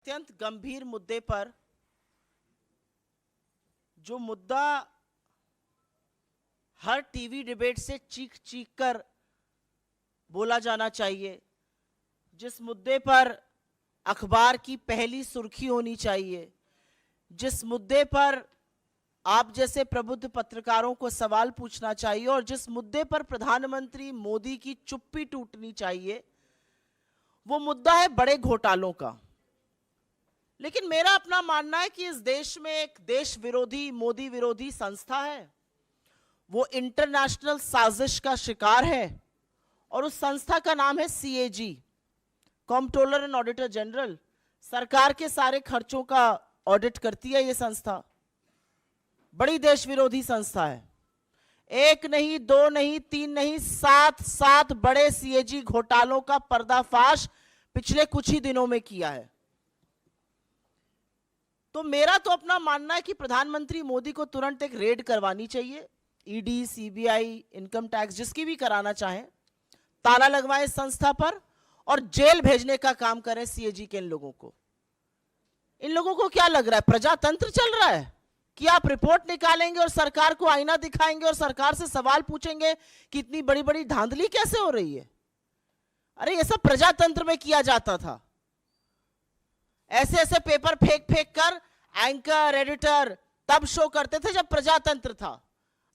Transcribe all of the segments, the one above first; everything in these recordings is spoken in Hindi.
अत्यंत गंभीर मुद्दे पर जो मुद्दा हर टीवी डिबेट से चीख चीख कर बोला जाना चाहिए, जिस मुद्दे पर अखबार की पहली सुर्खी होनी चाहिए, जिस मुद्दे पर आप जैसे प्रबुद्ध पत्रकारों को सवाल पूछना चाहिए और जिस मुद्दे पर प्रधानमंत्री मोदी की चुप्पी टूटनी चाहिए, वो मुद्दा है बड़े घोटालों का। लेकिन मेरा अपना मानना है कि इस देश में एक देश विरोधी, मोदी विरोधी संस्था है, वो इंटरनेशनल साजिश का शिकार है और उस संस्था का नाम है CAG, controller and auditor general. सरकार के सारे खर्चों का ऑडिट करती है ये संस्था। बड़ी देश विरोधी संस्था है। एक नहीं, दो नहीं, तीन नहीं, सात बड़े सीएजी घोटालों का पर्दाफाश पिछले कुछ ही दिनों में किया है। तो मेरा तो अपना मानना है कि प्रधानमंत्री मोदी को तुरंत एक रेड करवानी चाहिए। ईडी, सीबीआई, इनकम टैक्स, जिसकी भी कराना चाहें, ताला लगवाएं इस संस्था पर और जेल भेजने का काम करें सीएजी के इन लोगों को। इन लोगों को क्या लग रहा है, प्रजातंत्र चल रहा है कि आप रिपोर्ट निकालेंगे और सरकार को आईना दिखाएंगे और सरकार से सवाल पूछेंगे कि इतनी बड़ी बड़ी धांधली कैसे हो रही है। अरे ये सब प्रजातंत्र में किया जाता था। ऐसे ऐसे पेपर फेंक फेंक कर एंकर, एडिटर तब शो करते थे जब प्रजातंत्र था।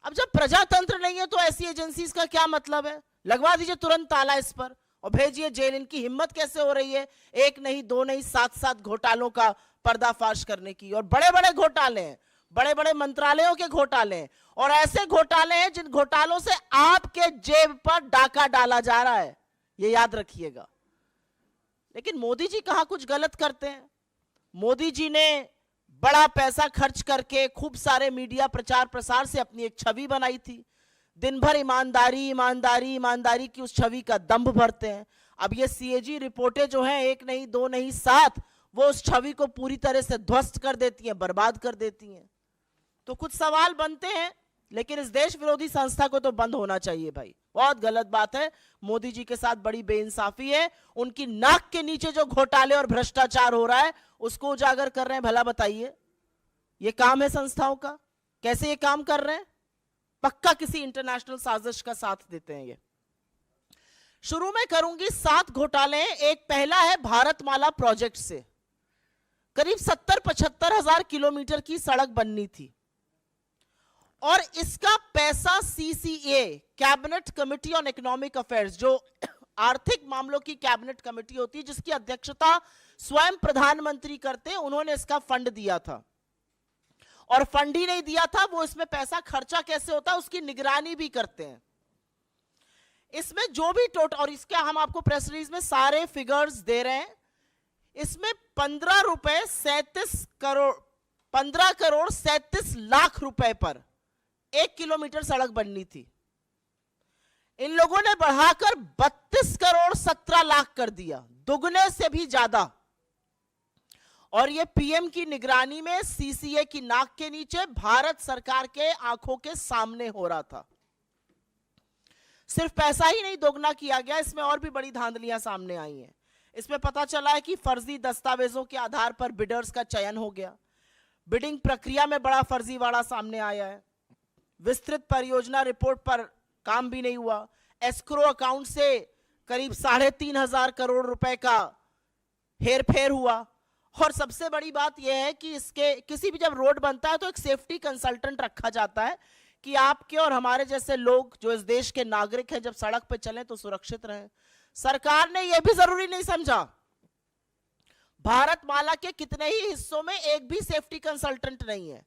अब जब प्रजातंत्र नहीं है तो ऐसी एजेंसीज का क्या मतलब है। लगवा दीजिए तुरंत ताला इस पर और भेजिए जेल। इनकी हिम्मत कैसे हो रही है एक नहीं, दो नहीं, सात घोटालों का पर्दाफाश करने की। और बड़े बड़े घोटाले हैं, बड़े बड़े मंत्रालयों के घोटाले हैं और ऐसे घोटाले हैं जिन घोटालों से आपके जेब पर डाका डाला जा रहा है, ये याद रखिएगा। लेकिन मोदी जी कहां कुछ गलत करते हैं। मोदी जी ने बड़ा पैसा खर्च करके खूब सारे मीडिया प्रचार प्रसार से अपनी एक छवि बनाई थी। दिन भर ईमानदारी ईमानदारी ईमानदारी की उस छवि का दंभ भरते हैं। अब ये सीएजी रिपोर्टें जो हैं, एक नहीं, दो नहीं, सात, वो उस छवि को पूरी तरह से ध्वस्त कर देती हैं, बर्बाद कर देती हैं। तो कुछ सवाल बनते हैं, लेकिन इस देश विरोधी संस्था को तो बंद होना चाहिए भाई। बहुत गलत बात है। मोदी जी के साथ बड़ी बेइंसाफी है। उनकी नाक के नीचे जो घोटाले और भ्रष्टाचार हो रहा है उसको उजागर कर रहे हैं। भला बताइए, ये काम है संस्थाओं का? कैसे ये काम कर रहे हैं? पक्का किसी इंटरनेशनल साजिश का साथ देते हैं ये। शुरू में करूंगी 7 घोटाले। एक पहला है भारतमाला प्रोजेक्ट से करीब 70-75 हजार किलोमीटर की सड़क बननी थी और इसका पैसा CCA, cabinet committee on economic affairs, जो आर्थिक मामलों की कैबिनेट कमेटी होती है जिसकी अध्यक्षता स्वयं प्रधानमंत्री करते हैं, उन्होंने इसका फंड दिया था। और फंड ही नहीं दिया था, वो इसमें पैसा खर्चा कैसे होता है उसकी निगरानी भी करते हैं। इसमें जो भी टोटल, और इसका हम आपको प्रेस रिलीज में सारे फिगर्स दे रहे हैं, इसमें 15 करोड़ 37 लाख रुपए पर 1 किलोमीटर सड़क बननी थी। इन लोगों ने बढ़ाकर 32 करोड़ 17 लाख कर दिया, दुगने से भी ज्यादा। और ये पीएम की निगरानी में सीसीए की नाक के नीचे भारत सरकार के आंखों के सामने हो रहा था। सिर्फ पैसा ही नहीं दोगुना किया गया, इसमें और भी बड़ी धांधलियां सामने आई हैं। इसमें पता चला है कि फर्जी दस्तावेजों के आधार पर बिडर्स का चयन हो गया। बिडिंग प्रक्रिया में बड़ा फर्जीवाड़ा सामने आया है। विस्तृत परियोजना रिपोर्ट पर काम भी नहीं हुआ। एस्क्रो अकाउंट से करीब 3,500 करोड़ रुपए का हेरफेर हुआ। और सबसे बड़ी बात यह है कि इसके किसी भी जब रोड बनता है तो एक सेफ्टी कंसल्टेंट रखा जाता है कि आपके और हमारे जैसे लोग जो इस देश के नागरिक हैं जब सड़क पे चलें तो सुरक्षित रहें। सरकार ने यह भी जरूरी नहीं समझा। भारतमाला के कितने ही हिस्सों में एक भी सेफ्टी कंसल्टेंट नहीं है।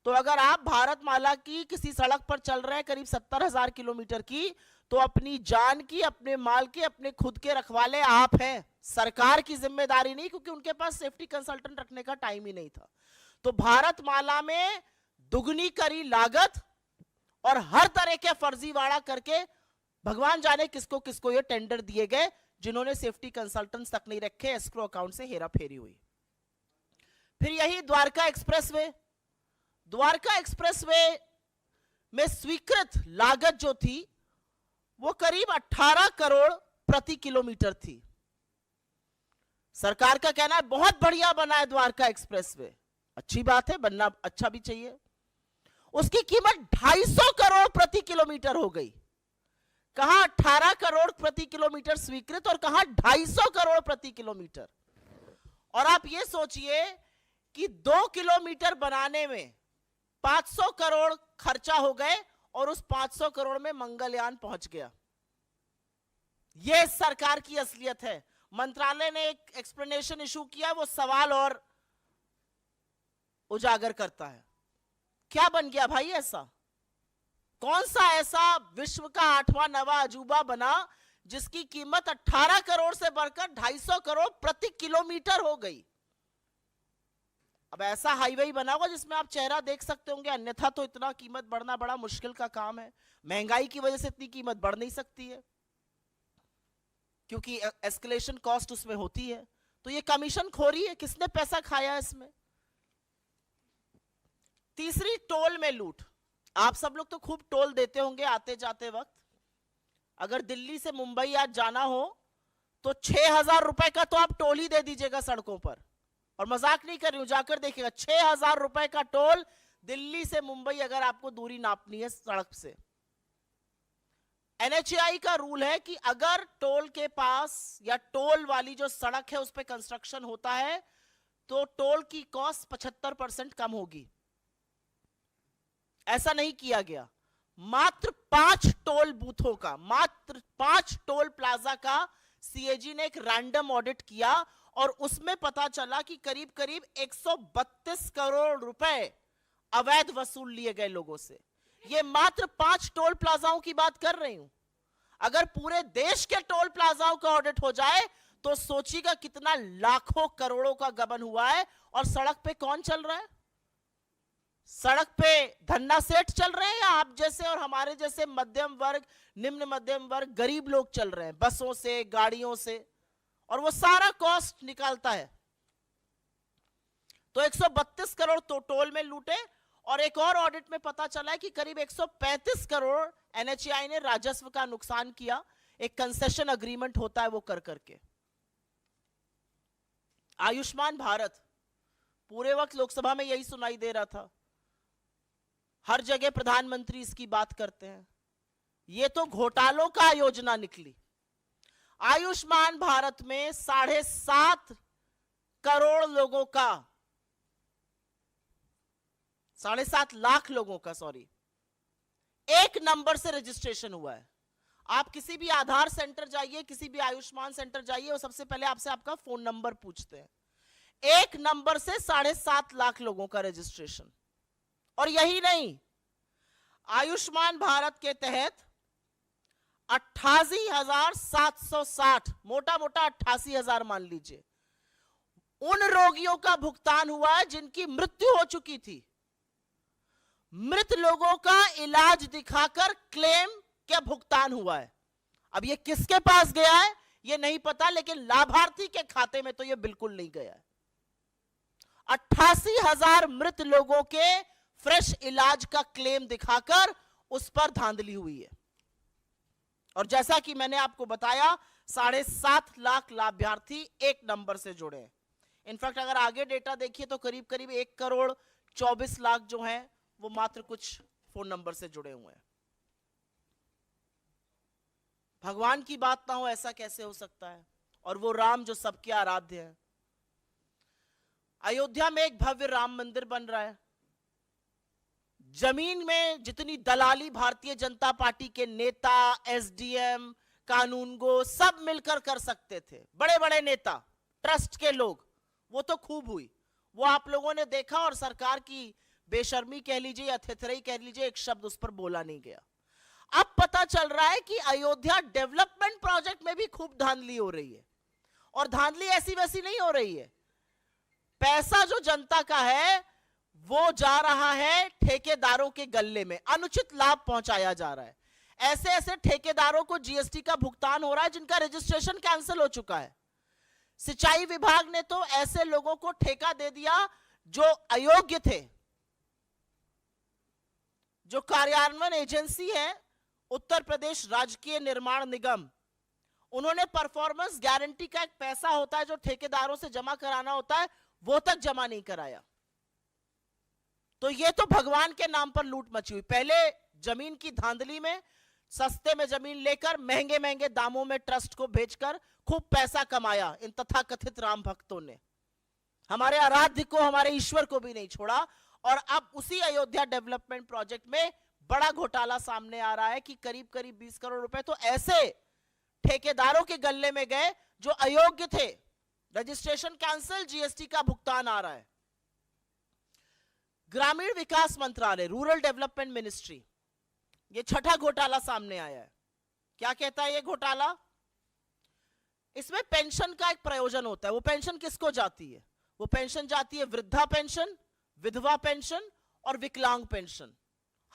तो अगर आप भारतमाला की किसी सड़क पर चल रहे हैं करीब 70,000 किलोमीटर की, तो अपनी जान की, अपने माल के, अपने खुद के रखवाले आप हैं। सरकार की जिम्मेदारी नहीं, क्योंकि उनके पास सेफ्टी कंसल्टेंट रखने का टाइम ही नहीं था। तो भारतमाला में दुगनी करी लागत और हर तरह के फर्जीवाड़ा करके भगवान जाने किसको किसको ये टेंडर दिए गए, जिन्होंने सेफ्टी कंसल्टेंट्स तक नहीं रखे। एस्क्रो अकाउंट से हेराफेरी हुई। फिर यही द्वारका एक्सप्रेसवे में स्वीकृत लागत जो थी वो करीब 18 करोड़ प्रति किलोमीटर थी। सरकार का कहना है बहुत बढ़िया बना है द्वारका एक्सप्रेसवे, अच्छी बात है, बनना अच्छा भी चाहिए। उसकी कीमत 250 करोड़ प्रति किलोमीटर हो गई। कहां 18 करोड़ प्रति किलोमीटर स्वीकृत और कहां 250 करोड़ प्रति किलोमीटर। और आप ये सोचिए कि 2 किलोमीटर बनाने में 500 करोड़ खर्चा हो गए और उस 500 करोड़ में मंगलयान पहुंच गया। यह सरकार की असलियत है। मंत्रालय ने एक एक्सप्लेनेशन इशू किया, वो सवाल और उजागर करता है। क्या बन गया भाई ऐसा? कौन सा ऐसा विश्व का 8वां 9वां अजूबा बना जिसकी कीमत 18 करोड़ से बढ़कर 250 करोड़ प्रति किलोमीटर हो गई? अब ऐसा हाईवे बना होगा जिसमें आप चेहरा देख सकते होंगे, अन्यथा तो इतना कीमत बढ़ना बड़ा मुश्किल का काम है। महंगाई की वजह से इतनी कीमत बढ़ नहीं सकती है क्योंकि एस्केलेशन कॉस्ट उसमें होती है। तो ये कमीशन खोरी है, किसने पैसा खाया इसमें? तीसरी, टोल में लूट। आप सब लोग तो खूब टोल देते होंगे आते जाते वक्त। अगर दिल्ली से मुंबई आज जाना हो तो 6,000 रुपए का तो आप टोल ही दे दीजिएगा सड़कों पर। और मजाक नहीं कर रही हूं, जाकर देखिएगा 6,000 रुपए का टोल दिल्ली से मुंबई अगर आपको दूरी नापनी है सड़क से। NHAI का रूल है कि अगर टोल के पास या टोल वाली जो सड़क है उस पर कंस्ट्रक्शन होता है तो टोल की कॉस्ट 75% कम होगी। ऐसा नहीं किया गया। मात्र 5 टोल बूथों का, मात्र 5 टोल प्लाजा का CAG ने एक रैंडम ऑडिट किया और उसमें पता चला कि करीब करीब 132 करोड़ रुपए अवैध वसूल लिए गए लोगों से। ये मात्र 5 टोल प्लाजाओं की बात कर रही हूं। अगर पूरे देश के टोल प्लाजाओं का ऑडिट हो जाए तो सोचिएगा कितना लाखों करोड़ों का गबन हुआ है। और सड़क पे कौन चल रहा है? सड़क पे धन्ना सेठ चल रहे हैं या आप जैसे और हमारे जैसे मध्यम वर्ग, निम्न मध्यम वर्ग, गरीब लोग चल रहे हैं बसों से, गाड़ियों से, और वो सारा कॉस्ट निकालता है। तो 132 करोड़ तो टोल में लूटे। और एक और ऑडिट में पता चला है कि करीब 135 करोड़ NHAI ने राजस्व का नुकसान किया। एक कंसेशन अग्रीमेंट होता है वो कर करके। आयुष्मान भारत, पूरे वक्त लोकसभा में यही सुनाई दे रहा था, हर जगह प्रधानमंत्री इसकी बात करते हैं। ये तो घोटालों का योजना निकली। आयुष्मान भारत में 7.5 करोड़ लोगों का, 7.5 लाख लोगों का, सॉरी, एक नंबर से रजिस्ट्रेशन हुआ है। आप किसी भी आधार सेंटर जाइए, किसी भी आयुष्मान सेंटर जाइए, वो सबसे पहले आपसे आपका फोन नंबर पूछते हैं। एक नंबर से 7.5 लाख लोगों का रजिस्ट्रेशन। और यही नहीं, आयुष्मान भारत के तहत 88,760, मोटा मोटा 88,000 मान लीजिए, उन रोगियों का भुगतान हुआ है जिनकी मृत्यु हो चुकी थी। मृत लोगों का इलाज दिखाकर क्लेम क्या भुगतान हुआ है। अब ये किसके पास गया है ये नहीं पता, लेकिन लाभार्थी के खाते में तो ये बिल्कुल नहीं गया है। 88,000 मृत लोगों के फ्रेश इलाज का क्लेम दिखाकर उस पर धांधली हुई है। और जैसा कि मैंने आपको बताया, 7.5 लाख लाभार्थी एक नंबर से जुड़े हैं। इनफैक्ट अगर आगे डेटा देखिए तो करीब करीब 1 करोड़ 24 लाख जो हैं वो मात्र कुछ फोन नंबर से जुड़े हुए हैं। भगवान की बात ना हो ऐसा कैसे हो सकता है? और वो राम जो सबके आराध्य है। अयोध्या में एक भव्य राम मंदिर बन रहा है। जमीन में जितनी दलाली भारतीय जनता पार्टी के नेता, SDM, कानूनगो सब मिलकर कर सकते थे, बड़े बड़े नेता, ट्रस्ट के लोग, वो तो खूब हुई। वो आप लोगों ने देखा और सरकार की बेशर्मी कह लीजिए या थेथराई कह लीजिए, एक शब्द उस पर बोला नहीं गया। अब पता चल रहा है कि अयोध्या डेवलपमेंट प्रोजेक्ट में भी खूब धांधली हो रही है। और धांधली ऐसी वैसी नहीं हो रही है। पैसा जो जनता का है वो जा रहा है ठेकेदारों के गल्ले में, अनुचित लाभ पहुंचाया जा रहा है। ऐसे ऐसे ठेकेदारों को GST का भुगतान हो रहा है जिनका रजिस्ट्रेशन कैंसिल हो चुका है। सिंचाई विभाग ने तो ऐसे लोगों को ठेका दे दिया जो अयोग्य थे। जो कार्यान्वयन एजेंसी है उत्तर प्रदेश राजकीय निर्माण निगम, उन्होंने परफॉर्मेंस गारंटी का एक पैसा होता है जो ठेकेदारों से जमा कराना होता है, वो तक जमा नहीं कराया। तो ये तो भगवान के नाम पर लूट मची हुई। पहले जमीन की धांधली में सस्ते में जमीन लेकर महंगे महंगे दामों में ट्रस्ट को बेचकर खूब पैसा कमाया इन तथाकथित राम भक्तों ने। हमारे आराध्य को, हमारे ईश्वर को भी नहीं छोड़ा। और अब उसी अयोध्या डेवलपमेंट प्रोजेक्ट में बड़ा घोटाला सामने आ रहा है कि करीब करीब 20 करोड़ रुपए तो ऐसे ठेकेदारों के गल्ले में गए जो अयोग्य थे। रजिस्ट्रेशन कैंसिल, जीएसटी का भुगतान आ रहा है। ग्रामीण विकास मंत्रालय, रूरल डेवलपमेंट मिनिस्ट्री, ये छठा घोटाला सामने आया है। क्या कहता है ये घोटाला? इसमें पेंशन का एक प्रयोजन होता है। वो पेंशन किसको जाती है? वो पेंशन जाती है वृद्धा पेंशन, विधवा पेंशन और विकलांग पेंशन।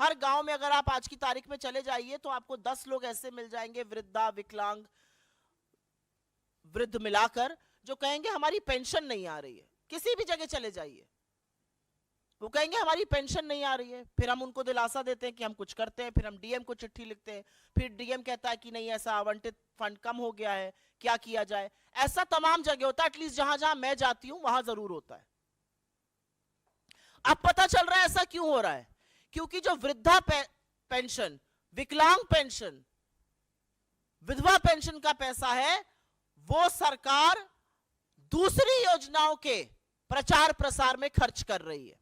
हर गांव में अगर आप आज की तारीख में चले जाइए तो आपको 10 लोग ऐसे मिल जाएंगे, वृद्धा, विकलांग, वृद्ध मिलाकर, जो कहेंगे हमारी पेंशन नहीं आ रही है। किसी भी जगह चले जाइए, वो कहेंगे हमारी पेंशन नहीं आ रही है। फिर हम उनको दिलासा देते हैं कि हम कुछ करते हैं, फिर हम डीएम को चिट्ठी लिखते हैं, फिर डीएम कहता है कि नहीं ऐसा आवंटित फंड कम हो गया है, क्या किया जाए। ऐसा तमाम जगह होता है, एटलीस्ट जहां जहां मैं जाती हूं वहां जरूर होता है। अब पता चल रहा है ऐसा क्यों हो रहा है, क्योंकि जो वृद्धा पेंशन, विकलांग पेंशन, विधवा पेंशन का पैसा है वो सरकार दूसरी योजनाओं के प्रचार प्रसार में खर्च कर रही है।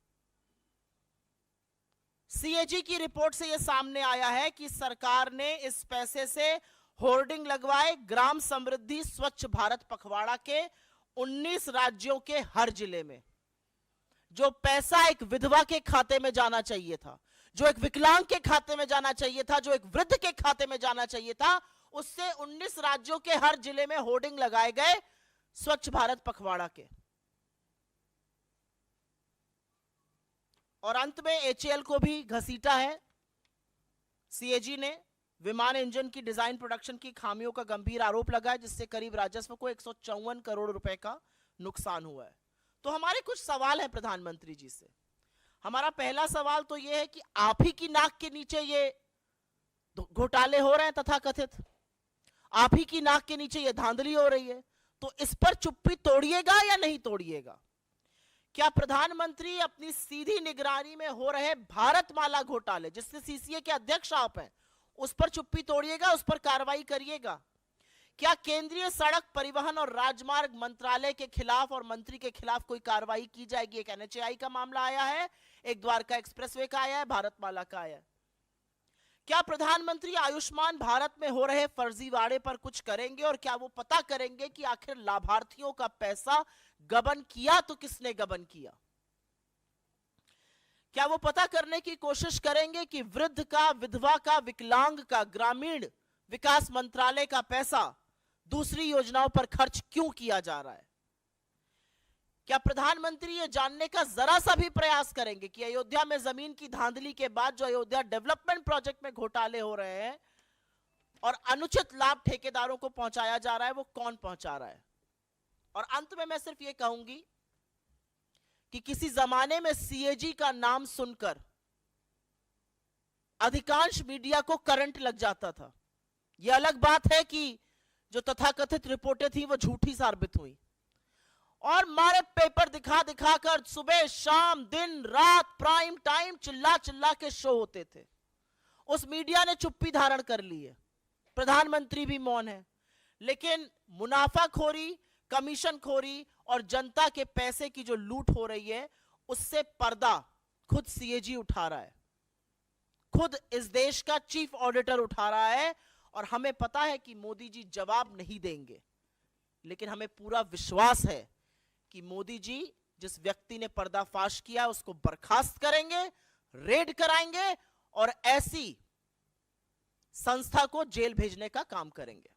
सीएजी की रिपोर्ट से यह सामने आया है कि सरकार ने इस पैसे से होर्डिंग लगवाए ग्राम समृद्धि स्वच्छ भारत पखवाड़ा के 19 राज्यों के हर जिले में। जो पैसा एक विधवा के खाते में जाना चाहिए था, जो एक विकलांग के खाते में जाना चाहिए था, जो एक वृद्ध के खाते में जाना चाहिए था, उससे 19 राज्यों के हर जिले में होर्डिंग लगाए गए स्वच्छ भारत पखवाड़ा के। और अंत में एचएएल को भी घसीटा है सीएजी ने। विमान इंजन की डिजाइन प्रोडक्शन की खामियों का गंभीर आरोप लगा है, जिससे करीब राजस्व को 154 करोड़ रुपए का नुकसान हुआ है। तो हमारे कुछ सवाल हैं प्रधानमंत्री जी से। हमारा पहला सवाल तो यह है कि आप ही की नाक के नीचे ये घोटाले हो रहे हैं तथाकथित, आप ही की नाक के नीचे ये धांधली हो रही है, तो इस पर चुप्पी तोड़िएगा या नहीं तोड़िएगा? क्या प्रधानमंत्री अपनी सीधी निगरानी में हो रहे भारतमाला घोटाले, जिससे सीसीए के अध्यक्ष आप हैं, उस पर चुप्पी तोड़िएगा, उस पर कार्रवाई करिएगा? क्या केंद्रीय सड़क परिवहन और राजमार्ग मंत्रालय के खिलाफ और मंत्री के खिलाफ कोई कार्रवाई की जाएगी? एक एनएचएआई का मामला आया है, एक द्वारका एक्सप्रेसवे का आया है, भारतमाला का आया है। क्या प्रधानमंत्री आयुष्मान भारत में हो रहे फर्जीवाड़े पर कुछ करेंगे? और क्या वो पता करेंगे कि आखिर लाभार्थियों का पैसा गबन किया तो किसने गबन किया? क्या वो पता करने की कोशिश करेंगे कि वृद्ध का, विधवा का, विकलांग का ग्रामीण विकास मंत्रालय का पैसा दूसरी योजनाओं पर खर्च क्यों किया जा रहा है? क्या प्रधानमंत्री ये जानने का जरा सा भी प्रयास करेंगे कि अयोध्या में जमीन की धांधली के बाद जो अयोध्या डेवलपमेंट प्रोजेक्ट में घोटाले हो रहे हैं और अनुचित लाभ ठेकेदारों को पहुंचाया जा रहा है, वो कौन पहुंचा रहा है? और अंत में मैं सिर्फ ये कहूंगी कि किसी जमाने में सीएजी का नाम सुनकर अधिकांश मीडिया को करंट लग जाता था। यह अलग बात है कि जो तथाकथित रिपोर्टें थी वो झूठी साबित हुई और मारे पेपर दिखा दिखाकर सुबह शाम दिन रात प्राइम टाइम चिल्ला चिल्ला के शो होते थे। उस मीडिया ने चुप्पी धारण कर ली है, प्रधानमंत्री भी मौन है, लेकिन मुनाफाखोरी, कमीशनखोरी और जनता के पैसे की जो लूट हो रही है उससे पर्दा खुद सीएजी उठा रहा है, खुद इस देश का चीफ ऑडिटर उठा रहा है। और हमें पता है कि मोदी जी जवाब नहीं देंगे, लेकिन हमें पूरा विश्वास है कि मोदी जी जिस व्यक्ति ने पर्दाफाश किया उसको बर्खास्त करेंगे, रेड कराएंगे और ऐसी संस्था को जेल भेजने का काम करेंगे।